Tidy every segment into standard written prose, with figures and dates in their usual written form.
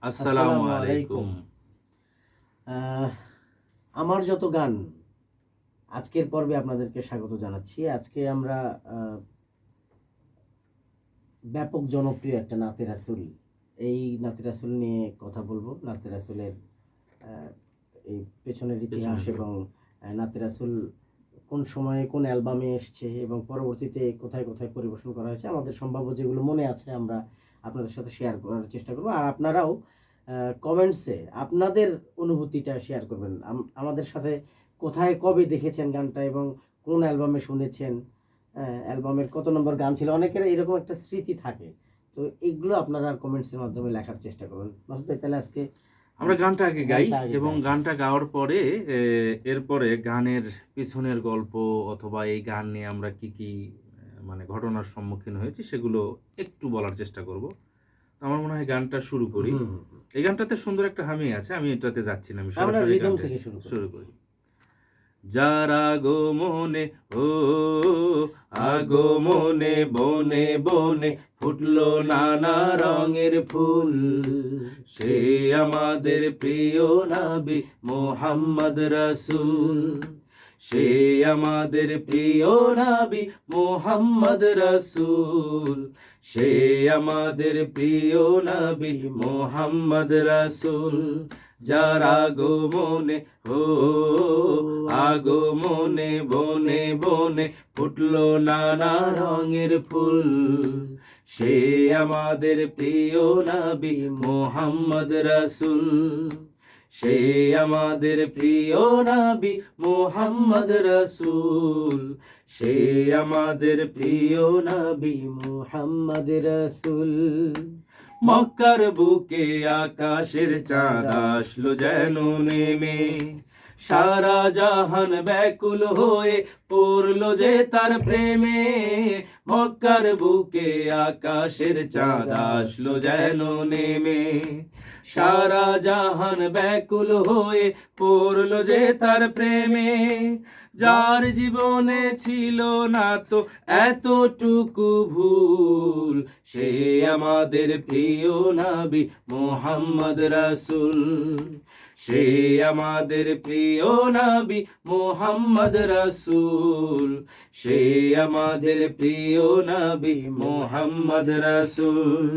আসসালামু আলাইকুম। আমার যত গান আজকের পর্বে আপনাদেরকে স্বাগত জানাচ্ছি। আজকে আমরা ব্যাপক জনপ্রিয় একটা নাতে রাসূল, এই নাতে রাসূল নিয়ে কথা বলবো। নাতে রাসূলের এই পেছনের ইতিহাস এবং নাতে রাসূল কোন সময়ে কোন অ্যালবামে এসছে এবং পরবর্তীতে কোথায় কোথায় পরিবেশন করা হয়েছে, আমাদের সম্ভাব্য যেগুলো মনে আছে আমরা আপনাদের সাথে শেয়ার করার চেষ্টা করব। আর আপনারাও কমেন্টসে আপনাদের অনুভূতিটা শেয়ার করবেন আমাদের সাথে। কোথায় কবে দেখেছেন গানটা এবং কোন অ্যালবামে শুনেছেন, অ্যালবামের কত নম্বর গান ছিল, অনেকের এরকম একটা স্মৃতি থাকে। তো এইগুলো আপনারা কমেন্টসের মাধ্যমে লেখার চেষ্টা করুন। মাসুদ ভাই, তাহলে আজকে আমরা গানটা আগে গাই এবং গানটা গাওয়ার পরে এরপরে গানের পিছনের গল্প অথবা এই গান নিয়ে আমরা কি কি মানে ঘটনার সম্মুখীন হয়েছি সেগুলো একটু বলার চেষ্টা করব। তো আমার মনে হয় গানটা শুরু করি। এই গানটাতে সুন্দর একটা হামি আছে, আমি এটাতে যাচ্ছি না, আমি সরাসরি রিদম থেকে শুরু করি। যার আগমনে আগমনে বনে বনে ফুটলো নানা রঙের ফুল, সে আমাদের প্রিয় নবী মুহাম্মদ রাসূল। সে আমাদের প্রিয় নবী মুহাম্মদ রাসূল। সে আমাদের প্রিয় নবী মুহাম্মদ রাসূল। যার আগমনে আগমনে বনে বনে ফুটলো নানা রঙের ফুল, সে আমাদের প্রিয় নবী মুহাম্মদ রাসূল। সে আমাদের প্রিয় নবী মুহাম্মদ রাসূল। সে আমাদের প্রিয় নবী মুহাম্মদ রাসূল। মক্কার বুকে আকাশের চাঁদ আসলো যেন নেমে, সারা জাহান ব্যাকুল হয়ে পড়লো যে তার প্রেমে। মক্কার বুকে আকাশের চাঁদ আসলো যেন নেমে, সারা জাহান ব্যাকুল হয়ে পড়লো যে তার প্রেমে। যার জীবনে ছিল না তো এতটুকু ভুল, সে আমাদের প্রিয় নবী মুহাম্মদ রাসূল। সে আমাদের প্রিয় নবী মুহাম্মদ রাসূল। সে আমাদের প্রিয় নবী মুহাম্মদ রাসূল।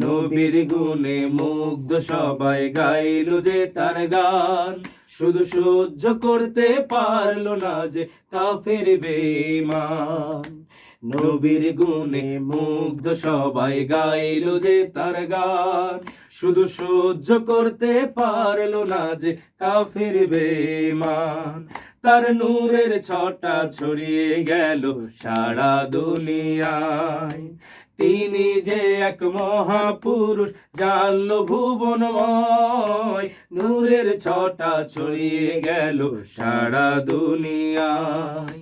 নবীর গুণে মুগ্ধ সবাই গাইলো যে তার গান, শুধু সহ্য করতে পারলো না যে কাফের বেঈমান। নবীর গুণে মুগ্ধ সবাই গাইলো যে তার গান, শুধু সহ্য করতে পারলো না যে কাফের বেঈমান। তার নূরের ছটা ছড়িয়ে গেল সারা দুনিয়ায়, তিনি যে এক মহাপুরুষ জানলো ভুবনময়। নূরের ছটা ছড়িয়ে গেল সারা দুনিয়ায়,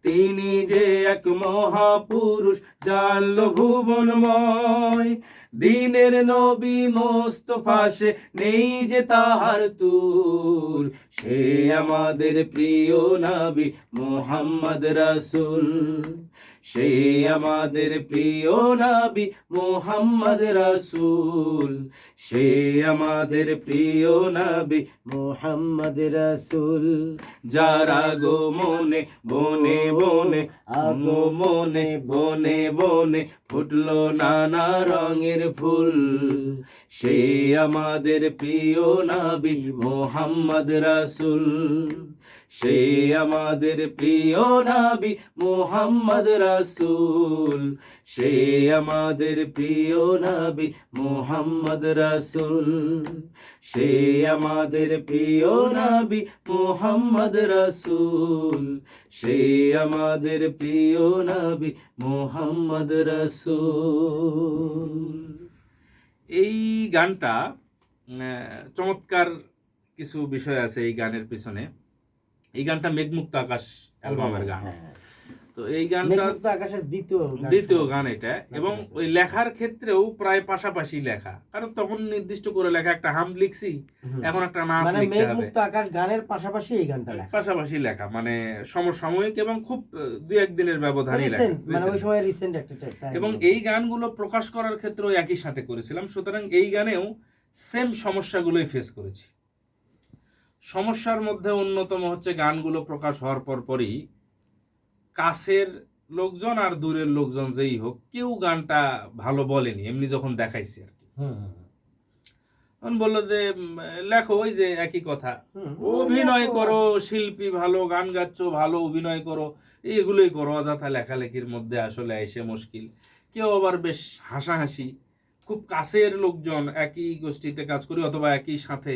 তিনি যে এক মহাপুরুষ জানলো ভুবনময়। দিনের নবী মোস্তফা সে নেই যে তাহার তুল, সে আমাদের প্রিয় নবী মুহাম্মদ রাসূল। সে আমাদের প্রিয় নবী মুহাম্মদ রাসূল। সে আমাদের প্রিয় নবী মুহাম্মদ রাসূল। যার আগমনে বনে বনে আগমনে বনে বনে ফুটলো নানা রঙের ফুল, সে আমাদের প্রিয় নবী মুহাম্মদ রাসূল। সে আমাদের প্রিয় নবী মুহাম্মদ রাসূল। সে আমাদের প্রিয় নবী মুহাম্মদ রাসূল। সে আমাদের প্রিয় নবী মুহাম্মদ রাসূল। সে আমাদের প্রিয় নবী মুহাম্মদ রাসূল। এই গানটা চমৎকার কিছু বিষয় আছে এই গানের পিছনে। এই গানটা মেঘমুক্ত আকাশ অ্যালবামের গান। তো এই গানটা আকাশের দ্বিতীয় গান এটা, এবং ওই লেখার ক্ষেত্রেও প্রায় পাশাপাশি লেখা, কারণ তখন নির্দিষ্ট করে লেখা একটা হাম লিখছি, এখন একটা নাম লিখতে হবে। মেঘমুক্ত আকাশ গানের পাশাপাশি এই গানটা পাশাপাশি লেখা, মানে সমসাময়িক এবং খুব দুই একদিনের ব্যবধানে লেখা, মানে ওই সময় রিসেন্ট একটা। এবং এই গানগুলো প্রকাশ করার ক্ষেত্রেও একই সাথে করেছিলাম। সুতরাং এই গানেও সেম সমস্যাগুলোই ফেস করেছি। সমস্যার মধ্যে অন্যতম হচ্ছে গানগুলো প্রকাশ হওয়ার পরই কাছের লোকজন আর দূরের লোকজন যেই হোক কেউ গানটা ভালো বলেনি, এমনি যখন দেখাইছি আর কি। তখন বললো যে লেখো, ওই যে একই কথা, অভিনয় করো, শিল্পী ভালো, গান গাচ্ছ ভালো, অভিনয় করো, এগুলোই করো, অযথা লেখালেখির মধ্যে আসলে এসে মুশকিল। কেউ আবার বেশ হাসাহাসি, খুব কাছের লোকজন, একই গোষ্ঠীতে কাজ করি অথবা একই সাথে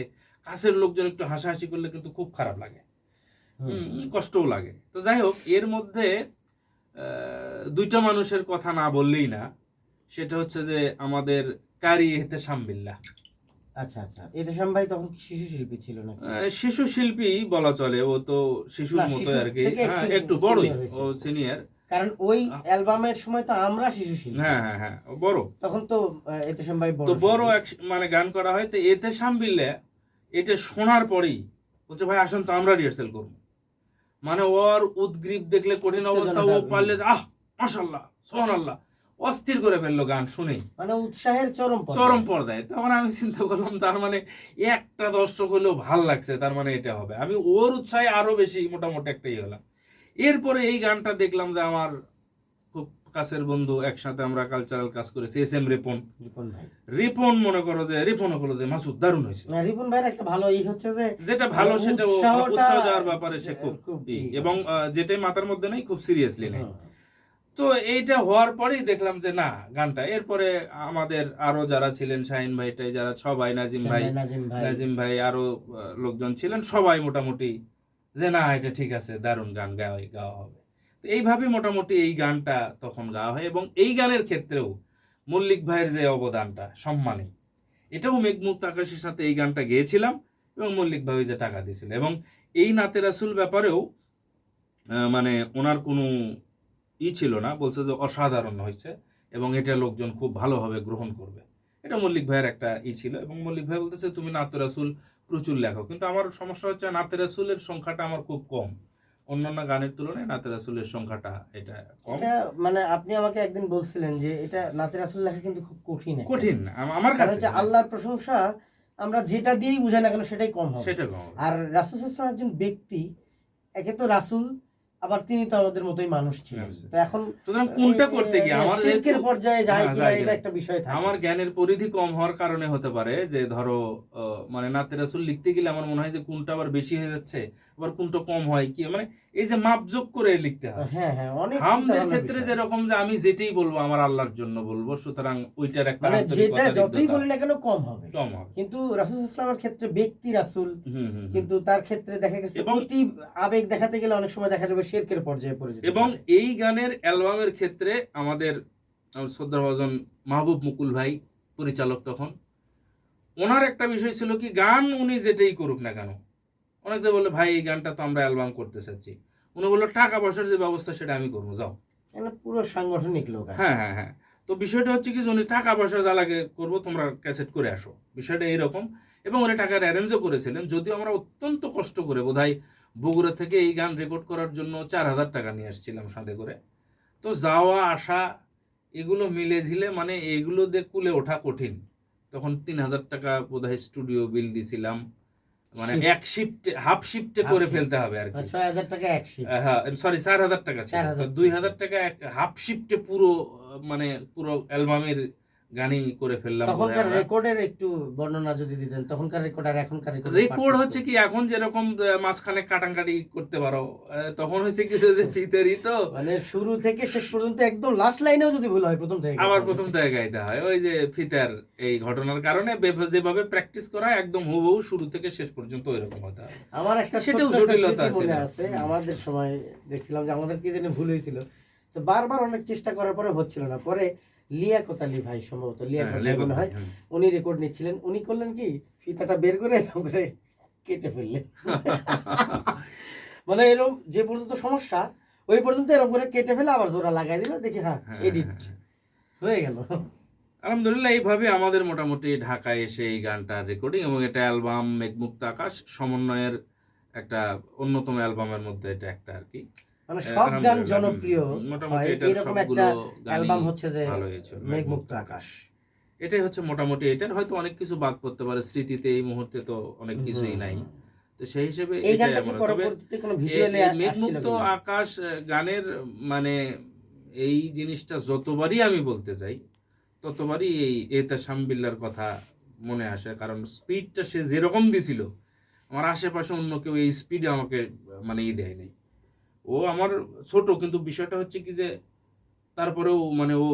কাছের লোকজন একটু হাসাহাসি করলে কিন্তু খুব খারাপ লাগে, কষ্টও লাগে। তো যাই হোক, এর মধ্যে দুইটা মানুষের কথা না বললেই না, সেটা হচ্ছে যে আমাদের কারি এহতেশাম বিল্লাহ। আচ্ছা আচ্ছা, এহতেশাম ভাই তখন কি শিশু শিল্পী ছিল না? শিশু শিল্পী বলা চলে, ও তো শিশুর মতো আর কি, একটু বড়ই, ও সিনিয়র, কারণ ওই অ্যালবামের সময় তো আমরা শিশু শিল্পী। হ্যাঁ ও বড়, তখন তো এহতেশাম ভাই বড়, তো বড় মানে গান করা হয়। তো এহতেশাম বিল্লাহ এটা শোনার পরেই বলছে ভাই আসুন তো আমরা রিহার্সাল করবো। মানে ওর উদ্গ্রীব দেখলে কঠিন অবস্থা, ও পারলে মাশাআল্লাহ সুবহানাল্লাহ অস্থির করে ফেললো গান শুনেই, মানে উৎসাহের চরম পর্যায়ে। তখন আমি চিন্তা করলাম তার মানে একটা দর্শক হলেও ভাল লাগছে, তার মানে এটা হবে। আমি ওর উৎসাহে আরো বেশি মোটামুটি একটাই হলাম। এরপরে এই গানটা দেখলাম যে আমার খুব কাছের বন্ধু, একসাথে আমরা কালচারাল কাজ করেছি, এস এম রিপন ভাই, রিপন মনে করো যে রিপন হলো যে মাসুদ দারুণ হয়েছে। রিপন ভাইয়ের একটা ভালো হচ্ছে যে যেটা ভালো সেটা উৎসাহ দেওয়ার ব্যাপারে সে খুব, এবং যেটাই মাথার মধ্যে নেই খুব সিরিয়াসলি নেই। তো এইটা হওয়ার পরেই দেখলাম যে না গানটা, এরপরে আমাদের আরো যারা ছিলেন, শাহিন ভাইটাই যারা সবাই, নাজিম ভাই আরো লোকজন ছিলেন, সবাই মোটামুটি যে না এটা ঠিক আছে, দারুণ গান, গাওয়া হবে। তো এইভাবে মোটামুটি এই গানটা তখন গাওয়া হয়। এবং এই গানের ক্ষেত্রেও মল্লিক ভাইয়ের যে অবদানটা সম্মানী, এটাও মেঘমুক্ত আকাশের সাথে এই গানটা গেয়েছিলাম, এবং মল্লিক ভাই যে টাকা দিয়েছিল। এবং এই নাতে রাসুল ব্যাপারেও মানে ওনার কোনো ছিল না, বলছে যে অসাধারণ হয়েছে এবং এটা লোকজন খুব ভালোভাবে গ্রহণ করবে, এটা মল্লিক ভাইয়ের একটা ছিল। এবং মল্লিক ভাই বলতেছে তুমি নাতে রাসুল প্রচুর লেখো, কিন্তু আমার সমস্যা হচ্ছে নাতে রাসুলের সংখ্যাটা আমার খুব কম, অন্যান্য গানের তুলনায় নাতে রাসুলের সংখ্যাটা এটা কম। মানে আপনি আমাকে একদিন বলছিলেন যে এটা নাতে রাসুল লেখা কিন্তু খুব কঠিন আমার কাছে। আল্লাহর প্রশংসা আমরা যেটা দিয়েই বুঝাই না কেন সেটাই কম হবে, আর রাসূল সাল্লাল্লাহু আলাইহি ওয়াসাল্লাম একজন ব্যক্তি, একে তো রাসূল, আবার তিনি তো আমাদের মতোই মানুষ ছিলেন। তো এখন সুতরাং কোনটা করতে গিয়ে আমার শিরকের পর্যায়ে যায় কিনা এটা একটা বিষয় থাকে। আমার জ্ঞানের পরিধি কম হওয়ার কারণে হতে পারে যে ধরো মানে নাতে রাসূল লিখতে গেলে আমার মনে হয় যে কোনটা আবার বেশি হয়ে যাচ্ছে, আবার কোনটা কম হয়, কি মানে এই যে মাপযোগ করে লিখতে হয়। অনেক আমাদের ক্ষেত্রে যেরকম যে আমি যেটাই বলবো আমার আল্লাহর জন্য বলবো, সুতরাং ওইটার একটা মানে যেটা যতই বলি না কেন কম হবে। কিন্তু রাসূল সাল্লাল্লাহু আলাইহি ওয়াসাল্লামের ক্ষেত্রে ব্যক্তি রাসূল, কিন্তু তার ক্ষেত্রে দেখা গেছে অতি আবেগ দেখাতে গেলে অনেক সময় দেখা যাবে শিরকের পর্যায়ে পড়ে যেতে। এবং এই গানের অ্যালবামের ক্ষেত্রে আমাদের শ্রদ্ধাভাজন মাহবুব মুকুল ভাই পরিচালক, তখন ওনার একটা বিষয় ছিল কি, গান উনি যেটাই করুক না কেন, অনেকে বলে ভাই এই গানটা তো আমরা অ্যালবাম করতে চাচ্ছি, উনি বললো টাকা পয়সার যে ব্যবস্থা সেটা আমি করবো, যাও। পুরো সাংগঠনিক লোক। হ্যাঁ। তো বিষয়টা হচ্ছে কি, উনি টাকা পয়সা যা লাগে করবো, তোমরা ক্যাসেট করে আসো, বিষয়টা এইরকম। এবং উনি টাকার অ্যারেঞ্জও করেছিলেন, যদিও আমরা অত্যন্ত কষ্ট করে বোধহয় বগুড়া থেকে এই গান রেকর্ড করার জন্য 4,000 টাকা নিয়ে আসছিলাম সাথে করে। তো যাওয়া আসা এগুলো মিলে ঝিলে মানে এগুলো দিয়ে কুলে ওঠা কঠিন। তখন 3,000 টাকা বোধহয় স্টুডিও বিল দিছিলাম, মানে এক শিফটে হাফ শিফটে করে ফেলতে হবে আর কি। 6,000 টাকা এক শিফট, হ্যাঁ সরি 4,000 টাকা ছিল, 2,000 টাকা হাফ শিফটে পুরো মানে পুরো অ্যালবামের গানই করে ফেললাম। তখনকার রেকর্ডের একটু বর্ণনা যদি দিতেন, তখনকার রেকর্ড আর এখনকার রেকর্ড হচ্ছে কি, এখন যেরকম মাঝখানে কাটাকাটি করতে পারো, তখন হচ্ছে কিছু যে ফিতারি, তো মানে শুরু থেকে শেষ পর্যন্ত একদম লাস্ট লাইনেও যদি ভুল হয় প্রথম থেকে আবার প্রথম থেকে গাইতে হয়। ওই যে ফিতার এই ঘটনার কারণে যেভাবে প্র্যাকটিস করা একদম হুবহু শুরু থেকে শেষ পর্যন্ত ওইরকম হতে হয়। আমার একটা সেটাও জটিলতা আছে, আমাদের সময় দেখছিলাম যে আমাদের কি জানি ভুল হয়েছিল, তো বারবার অনেক চেষ্টা করার পরে হচ্ছিল না। পরে লিয়াকত আলী ভাই, সম্ভবত লিয়াকত মনে হয়, উনি রেকর্ড নিচ্ছিলেন, উনি করলেন কি ফিতাটা বের করে এরকম করে কেটে ফেললেন। মানে এরকম যে পর্যন্ত সমস্যা ওই পর্যন্ত এরকম করে কেটে ফেলে আবার জোড়া লাগাই দিল, দেখি হ্যাঁ এডিট হয়ে গেল। আলহামদুলিল্লাহ এইভাবে আমাদের মোটামুটি ঢাকায় এসে এই গানটা রেকর্ডিং, এবং এটা অ্যালবাম মেঘমুক্ত আকাশ সমন্বয়ের একটা অন্যতম অ্যালবামের মধ্যে এটা একটা আর কি। মানে সব গান জনপ্রিয় হয় এরকম একটা অ্যালবাম হচ্ছে যে মেঘমুক্ত আকাশ। এটাই হচ্ছে মোটামুটি। এটার হয়তো অনেক কিছু বাদ পড়তে পারে, স্মৃতিতে এই মুহূর্তে তো অনেক কিছুই নাই। তো সেই হিসেবে এই এটাই গানটা কি আমার। তবে পরবর্তীতে কোনো ভিজুয়ালে এই আসছিল মেঘমুক্ত কিনা? আকাশ গানের মানে এই জিনিসটা যতবারই আমি বলতে চাই, ততবারই এই এহতেশাম বিল্লাহর কথা মনে আসে। কারণ স্পিডটা সে যেরকম দিছিল, আমার আশেপাশে অন্য কেউ এই স্পিডে আমাকে মানে দেয় নাই। ও আমার ছোট, কিন্তু বিষয়টা হচ্ছে কি যে তারপরেও মানে ও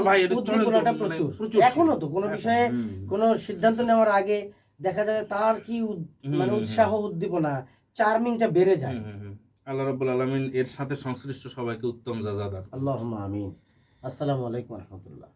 ভাই এটা চলেন তো, উদ্দীপনাটা মানে প্রচুর। প্রচুর ছিল। এখনো তো কোনো এখন বিষয়ে কোনো সিদ্ধান্ত নেওয়ার আগে দেখা যায় তার কি মানে উৎসাহ, উদ্দীপনা, চার্মিংটা বেড়ে যায়। আল্লাহ রাব্বুল আলামিন এর সাথে সংশ্লিষ্ট সবাইকে উত্তম জাযা দান করুন। আল্লাহুম্মা আমিন। আসসালামু আলাইকুম ওয়া রাহমাতুল্লাহ।